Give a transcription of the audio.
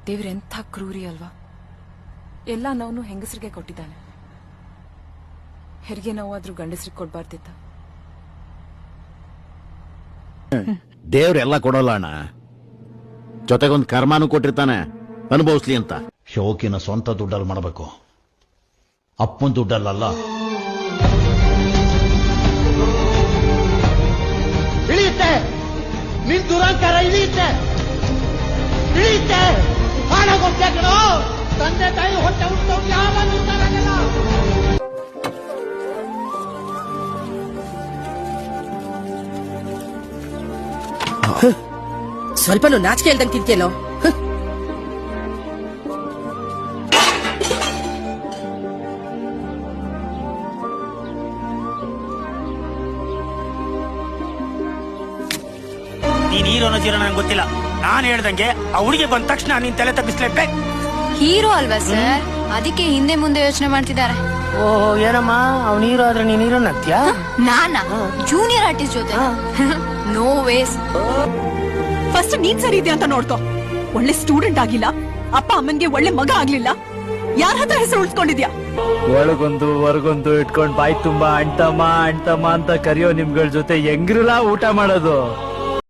ದೇವ್ರೆಂಥ ಕ್ರೂರಿ ಅಲ್ವಾ. ಎಲ್ಲ ನೋವು ಹೆಂಗಸರಿಗೆ ಕೊಟ್ಟಿದ್ದಾನೆ. ಹೆರಿಗೆ ನೋವಾದ್ರೂ ಗಂಡಸ್ರಿಗೆ ಕೊಡ್ಬಾರ್ದಿತ್ತ. ದೇವ್ರೆಲ್ಲ ಕೊಡೋಲ್ಲ ಅಣ್ಣ, ಜೊತೆಗೊಂದು ಕರ್ಮಾನು ಕೊಟ್ಟಿರ್ತಾನೆ ಅನುಭವಿಸ್ಲಿ ಅಂತ. ಶೋಕಿನ ಸ್ವಂತ ದುಡ್ಡಲ್ಲಿ ಮಾಡಬೇಕು, ಅಪ್ಪನ ದುಡ್ಡಲ್ಲ. ಇಳಿಯುತ್ತೆ ನಿನ್ ದುರಂಕಾರ, ಇಳಿಯುತ್ತೆ ಇಳಿಯುತ್ತೆ. ಹಾಳಾಗೋಗ್ತಾ ಕಣೋ, ತಂದೆ ತಾಯಿ ಹೊಟ್ಟೆ ಹುಟ್ಟೋಗಿ ಯಾವಾಗ ಉತ್ತಾರಾಗಲ್ಲ. ಸ್ವಲ್ಪನೂ ನಾಚಿಕೆ ಇಲ್ದಂಗೆ ತಿಂತಿಯಲ್ಲೋ. ನೀನ್ ಹೀರೋನ ಜೀರೋ ನಂಗೆ ಗೊತ್ತಿಲ್ಲ. ನಾನ್ ಹೇಳ್ದಂಗೆ ಆ ಹುಡುಗಿ ಬಂದ ತಕ್ಷಣ ನೀನ್ ತಲೆ ತಪ್ಪಿಸ್ಲೇಬೇಕು. ಹೀರೋ ಅಲ್ವಾ ಸರ್, ಅದಕ್ಕೆ ಹಿಂದೆ ಮುಂದೆ ಯೋಚನೆ ಮಾಡ್ತಿದ್ದಾರೆ. ಓಹೋ, ಏನಮ್ಮ ಅವ್ನ ಹೀರೋ ಆದ್ರೆ ನೀನ್ ಹೀರೋನ್ ಆಗ್ತೀಯಾ? ನಾನಾ ಜೂನಿಯರ್ ಆರ್ಟಿಸ್ಟ್ ಜೊತೆ? No ways. ಫಸ್ಟ್ ನೀನ್ ಸರಿ ಇದೆಯಾ ಅಂತ ನೋಡ್ಕೋ. ಒಳ್ಳೆ ಸ್ಟೂಡೆಂಟ್ ಆಗಿಲ್ಲ, ಅಪ್ಪ ಅಮ್ಮನ್ಗೆ ಒಳ್ಳೆ ಮಗ ಆಗ್ಲಿಲ್ಲ, ಯಾರ ಹತ್ರ ಹೆಸರು ಉಳಿಸ್ಕೊಂಡಿದ್ಯಾ? ಒಳಗೊಂದು ಹೊರಗೊಂದು ಇಟ್ಕೊಂಡ್ ಬಾಯಿ ತುಂಬಾ ಅಂಟಮ್ಮ ಅಂಟಮ್ಮ ಅಂತ ಕರಿಯೋ ನಿಮ್ಗಳ ಜೊತೆ ಹೆಂಗ್ರಲ್ಲ ಊಟ ಮಾಡೋದು.